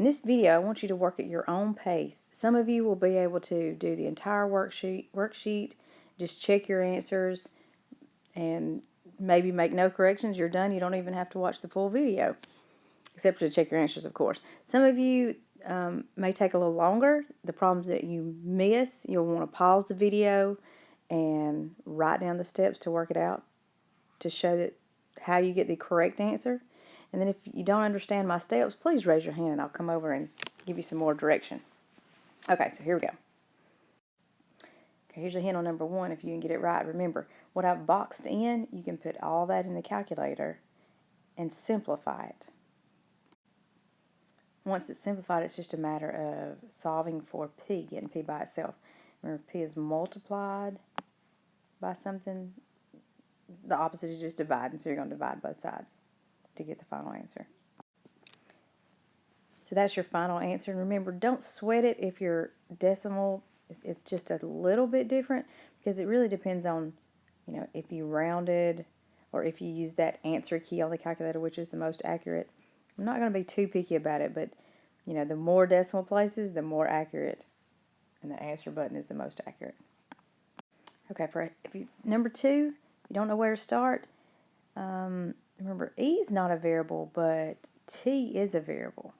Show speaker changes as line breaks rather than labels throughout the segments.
In this video, I want you to work at your own pace. Some of you will be able to do the entire worksheet, just check your answers, and maybe make no corrections. You're done. You don't even have to watch the full video, except to check your answers, of course. Some of you may take a little longer. The problems that you miss, you'll want to pause the video and write down the steps to work it out to show that how you get the correct answer. And then if you don't understand my steps, please raise your hand and I'll come over and give you some more direction. Okay, so here we go. Okay, here's a hint on number 1. If you can get it right, remember, what I've boxed in, you can put all that in the calculator and simplify it. Once it's simplified, it's just a matter of solving for p, getting p by itself. Remember, p is multiplied by something. The opposite is just dividing, so you're going to divide both sides to get the final answer. So that's your final answer. And remember, don't sweat it if your decimal is just a little bit different, because it really depends on, if you rounded or if you use that answer key on the calculator, which is the most accurate. I'm not going to be too picky about it, but the more decimal places, the more accurate, and the answer button is the most accurate. Okay, number 2, you don't know where to start. Remember, E is not a variable, but T is a variable.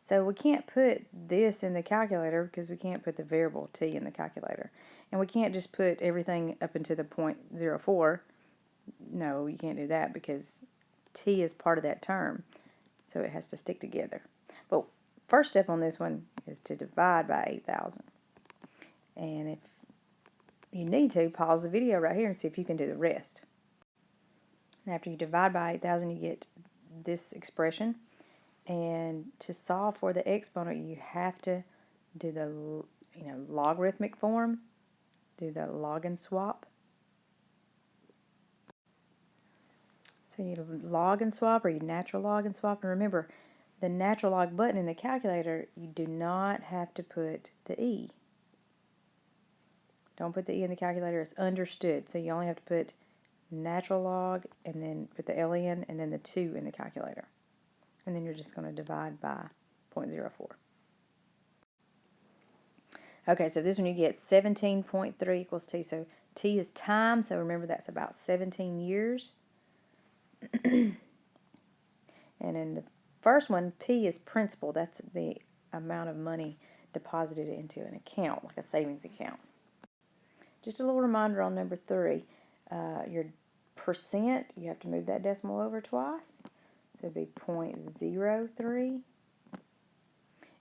So we can't put this in the calculator because we can't put the variable T in the calculator. And we can't just put everything up into the 0.04. No, you can't do that because T is part of that term. So it has to stick together. But first step on this one is to divide by 8,000. And if you need to, pause the video right here and see if you can do the rest. And after you divide by 8,000, you get this expression. And to solve for the exponent, you have to do the logarithmic form, do the log and swap. So you log and swap, or you natural log and swap. And remember, the natural log button in the calculator, you do not have to put the E. Don't put the E in the calculator, it's understood. So you only have to put natural log and then put the LN and then the 2 in the calculator. And then you're just going to divide by 0.04. Okay, so this one you get 17.3 equals T. So T is time, so remember that's about 17 years. And in the first one, P is principal. That's the amount of money deposited into an account, like a savings account. Just a little reminder on number 3. Your percent, you have to move that decimal over twice. So it'd be 0.03.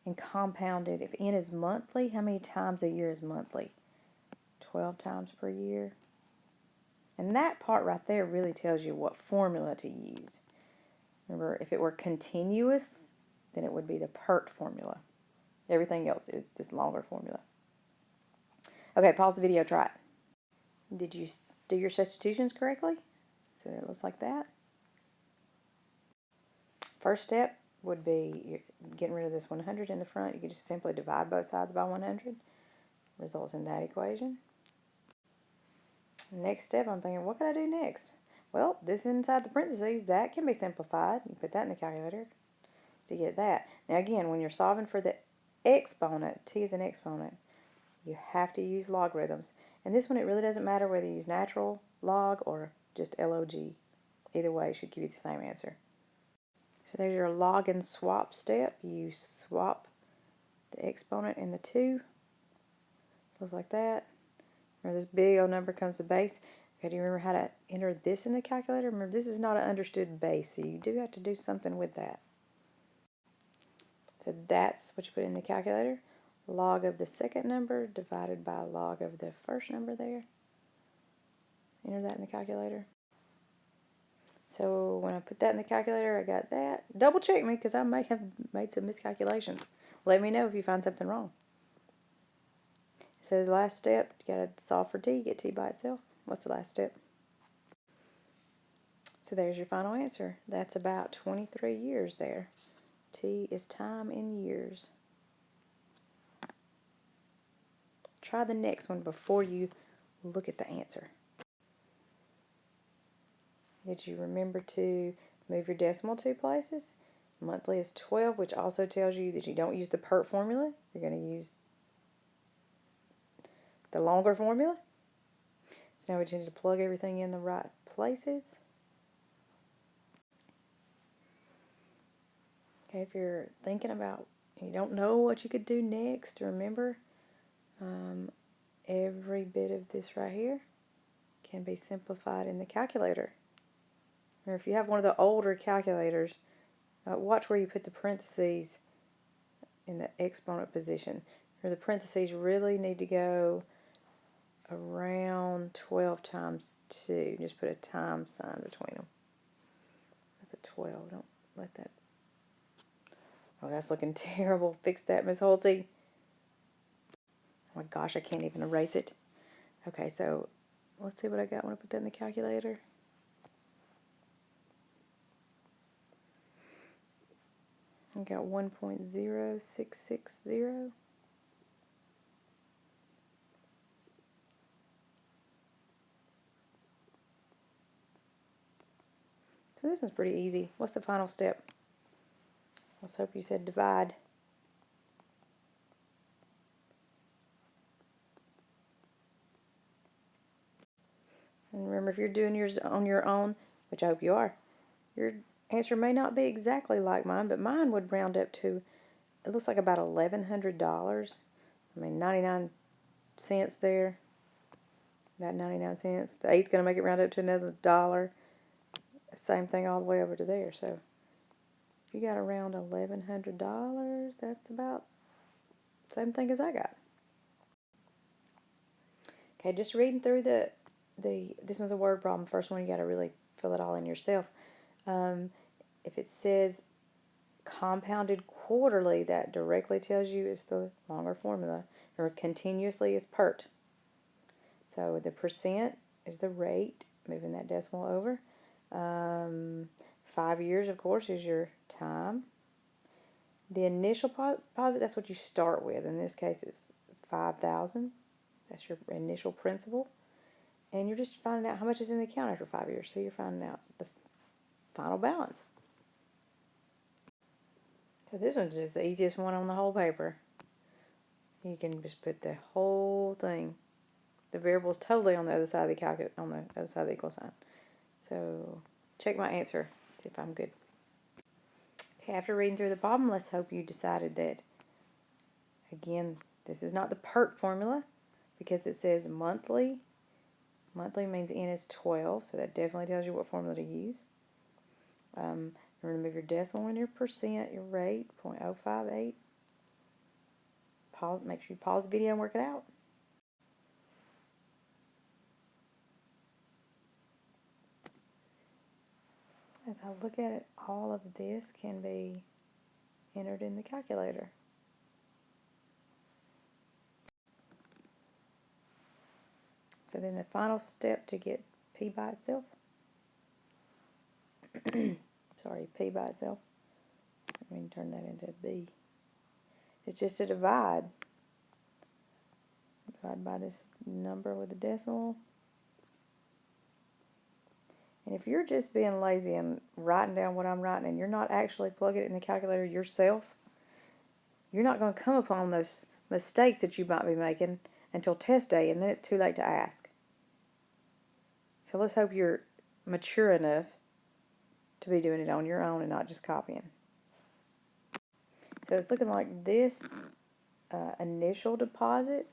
And compounded, if n is monthly, how many times a year is monthly? 12 times per year. And that part right there really tells you what formula to use. Remember, if it were continuous, then it would be the PERT formula. Everything else is this longer formula. Okay, pause the video, try it. Did you do your substitutions correctly? So it looks like that. First step would be getting rid of this 100 in the front. You could just simply divide both sides by 100. Results in that equation. Next step, I'm thinking, what can I do next? Well, this inside the parentheses, that can be simplified. You put that in the calculator to get that. Now again, when you're solving for the exponent, T is an exponent, you have to use logarithms. And this one, it really doesn't matter whether you use natural log or just log. Either way, it should give you the same answer. So there's your log and swap step. You swap the exponent and the 2. So it's like that. Remember, this big old number comes to base. Okay, do you remember how to enter this in the calculator? Remember, this is not an understood base, so you do have to do something with that. So that's what you put in the calculator. Log of the second number divided by log of the first number there. Enter that in the calculator. So when I put that in the calculator, I got that. Double check me, because I may have made some miscalculations. Let me know if you find something wrong. So the last step, you got to solve for T, get T by itself. What's the last step? So there's your final answer. That's about 23 years there. T is time in years. Try the next one before you look at the answer. Did you remember to move your decimal 2 places? Monthly is 12, which also tells you that you don't use the PERT formula. You're going to use the longer formula. So now we just need to plug everything in the right places. Okay, if you're thinking about, you don't know what you could do next, remember, every bit of this right here can be simplified in the calculator. Or if you have one of the older calculators, watch where you put the parentheses in the exponent position. Or the parentheses really need to go around 12 times 2. Just put a times sign between them. That's a 12. Don't let that... Oh, that's looking terrible. Fix that, Miss Holtzy. Oh my gosh, I can't even erase it. Okay, so let's see what I got when I put that in the calculator. I got 1.0660. So this one's pretty easy. What's the final step? Let's hope you said divide. And remember, if you're doing yours on your own, which I hope you are, your answer may not be exactly like mine, but mine would round up to, it looks like about $1,100. I mean, 99 cents there. That 99 cents. The 8's going to make it round up to another dollar. Same thing all the way over to there. So if you got around $1,100, that's about the same thing as I got. Okay, just reading through this one's a word problem. First one, you got to really fill it all in yourself. If it says compounded quarterly, that directly tells you it's the longer formula. Or continuously is PERT. So the percent is the rate, moving that decimal over. 5 years, of course, is your time. The initial deposit, that's what you start with. In this case, it's $5,000. That's your initial principal. And you're just finding out how much is in the account after 5 years. So you're finding out the final balance. So this one's just the easiest one on the whole paper. You can just put the whole thing. The variable is totally on the other side of the on the other side of the equal sign. So check my answer, see if I'm good. Okay, after reading through the problem, let's hope you decided that, again, this is not the PERT formula because it says monthly. Monthly means N is 12, so that definitely tells you what formula to use. Remember your decimal and your percent, your rate, 0.058. Pause, make sure you pause the video and work it out. As I look at it, all of this can be entered in the calculator. So then the final step to get P by itself, sorry, P by itself, let me turn that into B. It's just to divide. Divide by this number with a decimal. And if you're just being lazy and writing down what I'm writing and you're not actually plugging it in the calculator yourself, you're not going to come upon those mistakes that you might be making until test day, and then it's too late to ask. So let's hope you're mature enough to be doing it on your own and not just copying. So it's looking like this initial deposit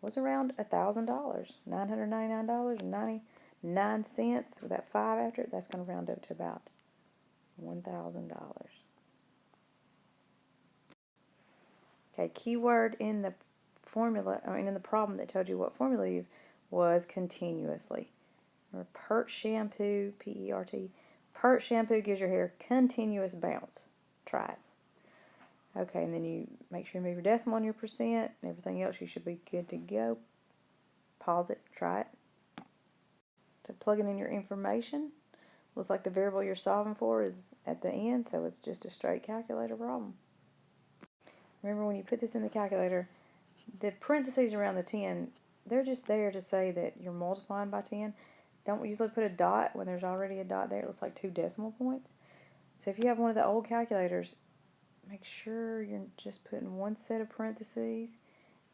was around $1,000, $999.99 with that 5 after it. That's going to round up to about $1,000. Okay, keyword in the formula, I mean in the problem that told you what formula to use was continuously. Or PERT shampoo, P-E-R-T. PERT shampoo gives your hair continuous bounce. Try it. Okay, and then you make sure you move your decimal and your percent and everything else. You should be good to go. Pause it, try it. So plugging in your information. Looks like the variable you're solving for is at the end, so it's just a straight calculator problem. Remember, when you put this in the calculator, the parentheses around the 10, they're just there to say that you're multiplying by 10. Don't usually put a dot when there's already a dot there. It looks like 2 decimal points. So if you have one of the old calculators, make sure you're just putting one set of parentheses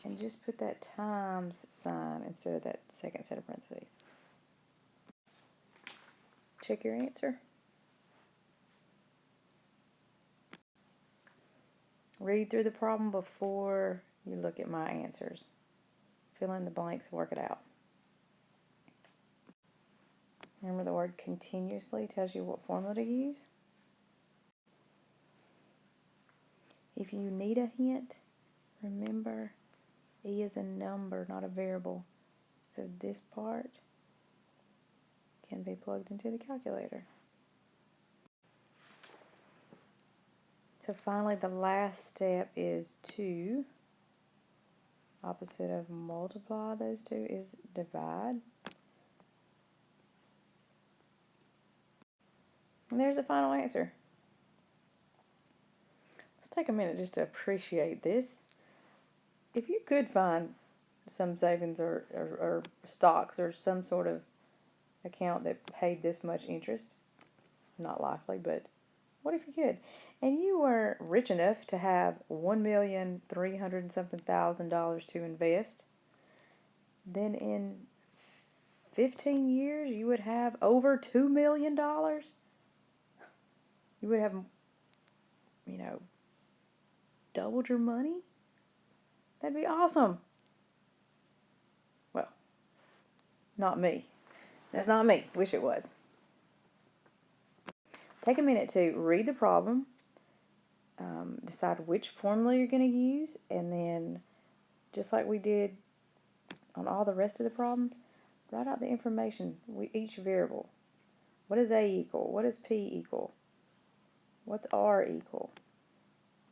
and just put that times sign instead of that second set of parentheses. Check your answer. Read through the problem before you look at my answers. Fill in the blanks, work it out. Remember, the word continuously tells you what formula to use. If you need a hint, remember E is a number, not a variable. So this part can be plugged into the calculator. So finally, the last step is to, opposite of multiply those two is divide. And there's the final answer. Let's take a minute just to appreciate this. If you could find some savings or stocks or some sort of account that paid this much interest, not likely, but what if you could? And you were rich enough to have $1,300,000 something to invest, then in 15 years you would have over $2 million. You would have, doubled your money. That'd be awesome. Well, not me. That's not me. Wish it was. Take a minute to read the problem, decide which formula you're going to use, and then, just like we did on all the rest of the problems, write out the information, each variable. What does A equal? What does P equal? What's R equal?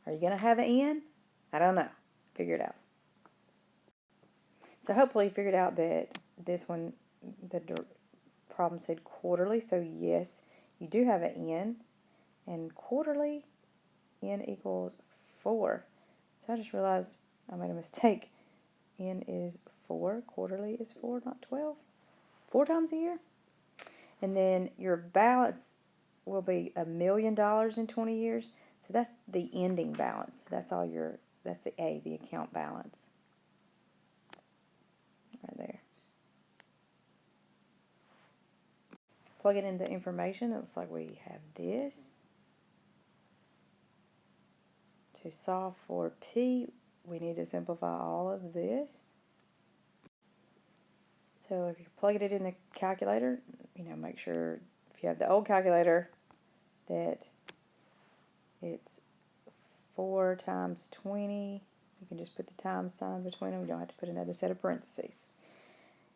Are you going to have an N? I don't know. Figure it out. So hopefully you figured out that this one, the problem said quarterly, so yes, you do have an N, and quarterly, N equals 4. So I just realized I made a mistake. N is 4, quarterly is 4, not 12. 4 times a year. And then your balance will be $1 million in 20 years. So that's the ending balance. That's the A, the account balance. Right there. Plug it in the information. It looks like we have this. To solve for P, we need to simplify all of this. So if you plug it in the calculator, make sure if you have the old calculator that it's 4 times 20. You can just put the times sign between them. You don't have to put another set of parentheses.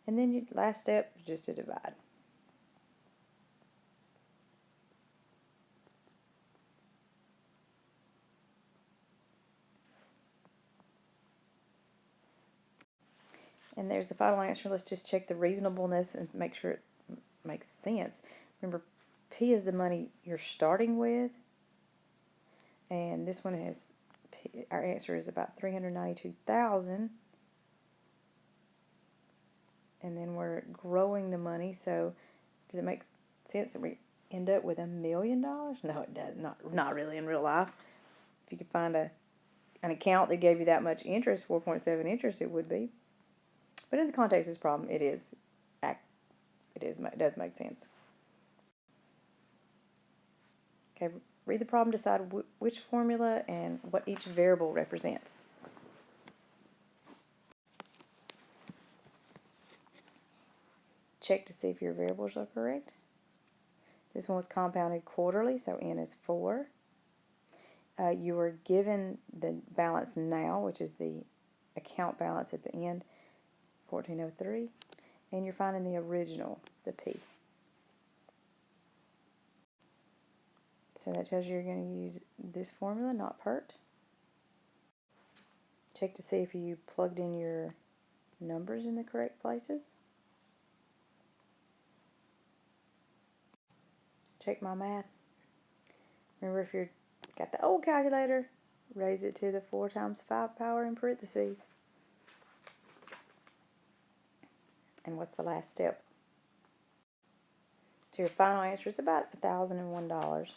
And then your last step is just to divide. And there's the final answer. Let's just check the reasonableness and make sure it makes sense. Remember, P is the money you're starting with. And this one has, our answer is about $392,000. And then we're growing the money. So does it make sense that we end up with $1 million? No, it does not really in real life. If you could find an account that gave you that much interest, 4.7 interest, it would be. But in the context of this problem, it does make sense. Okay, read the problem, decide which formula and what each variable represents. Check to see if your variables are correct. This one was compounded quarterly, so N is 4. You were given the balance now, which is the account balance at the end, 1403, and you're finding the original, the P. So that tells you you're going to use this formula, not PERT. Check to see if you plugged in your numbers in the correct places. Check my math. Remember, if you've got the old calculator, raise it to the 4 times 5 power in parentheses. And what's the last step? So your final answer is about $1,001.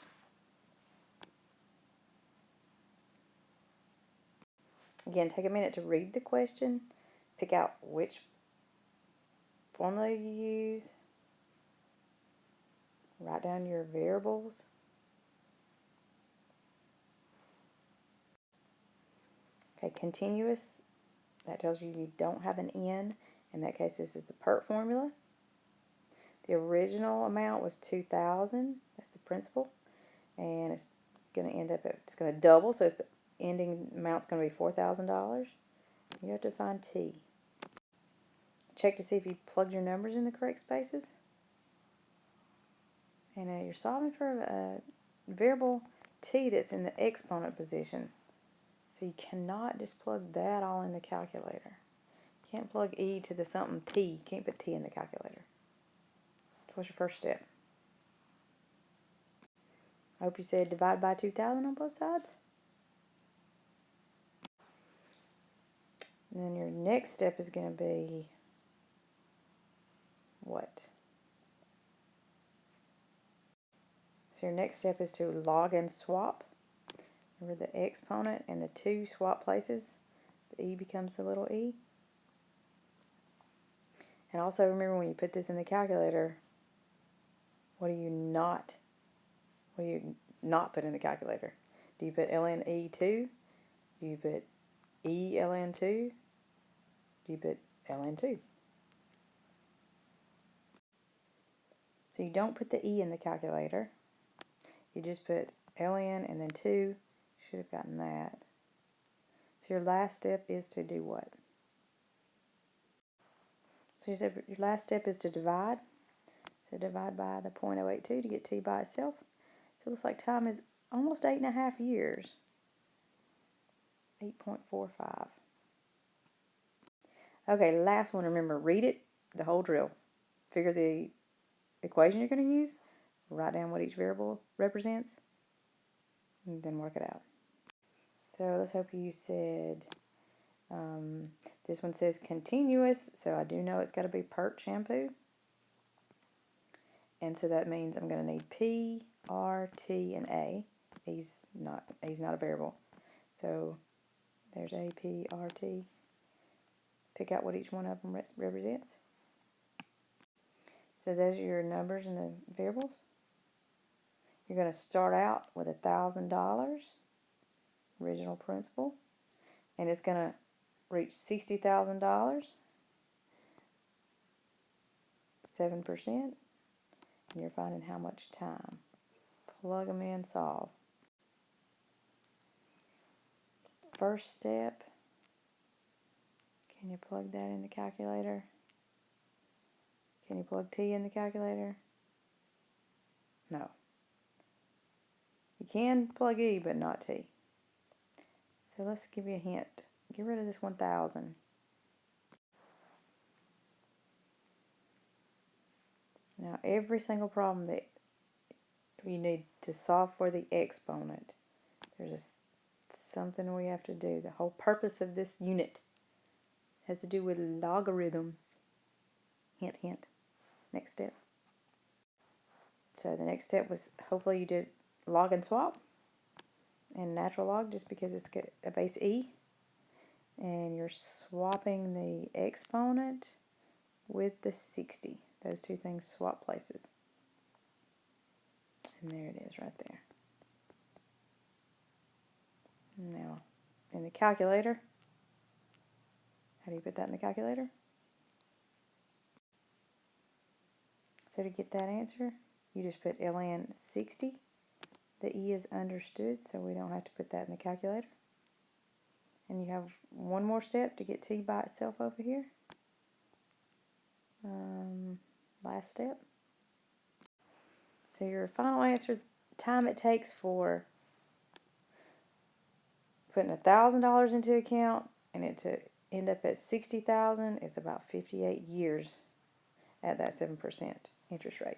Again, take a minute to read the question, pick out which formula you use, write down your variables. Okay, continuous, that tells you don't have an n. In that case, this is the PERT formula. The original amount was $2,000. That's the principal. And it's going to end up at, it's going to double. So if the ending amount's going to be $4,000, you have to find t. Check to see if you plugged your numbers in the correct spaces. And you're solving for a variable t that's in the exponent position. So you cannot just plug that all in the calculator. You can't plug e to the something t. You can't put t in the calculator. So what's your first step? I hope you said divide by 2,000 on both sides. And then your next step is going to be what? So your next step is to log and swap. Remember the exponent and the 2 swap places. The e becomes the little e. And also remember when you put this in the calculator, what do you not put in the calculator? Do you put ln e2? Do you put e ln2? Do you put ln2? So you don't put the e in the calculator. You just put ln and then 2. Should have gotten that. So your last step is to do what? So you said your last step is to divide. So divide by the 0.082 to get t by itself. So it looks like time is almost 8.5 years. 8.45. Okay, last one. Remember, read it, the whole drill. Figure the equation you're going to use. Write down what each variable represents. And then work it out. So let's hope you said, this one says continuous. So I do know it's got to be PERT shampoo. And so that means I'm going to need P, R, T, and A. He's not a variable. So there's A, P, R, T. Pick out what each one of them represents. So those are your numbers and the variables. You're going to start out with $1,000, original principal, and it's going to reach $60,000, 7%, and you're finding how much time. Plug them in, solve. First step, can you plug that in the calculator? Can you plug t in the calculator? No. You can plug e, but not t. So let's give you a hint. Get rid of this 1,000. Now every single problem that you need to solve for the exponent, there's just something we have to do. The whole purpose of this unit has to do with logarithms. Hint, hint. Next step. So the next step was, hopefully you did log and swap and natural log just because it's got a base e. And you're swapping the exponent with the 60. Those two things swap places. And there it is right there. Now, in the calculator, how do you put that in the calculator? So to get that answer, you just put ln 60. The e is understood, so we don't have to put that in the calculator. And you have one more step to get t by itself over here. Last step. So your final answer, time it takes for putting $1,000 into account and it to end up at $60,000 is about 58 years at that 7% interest rate.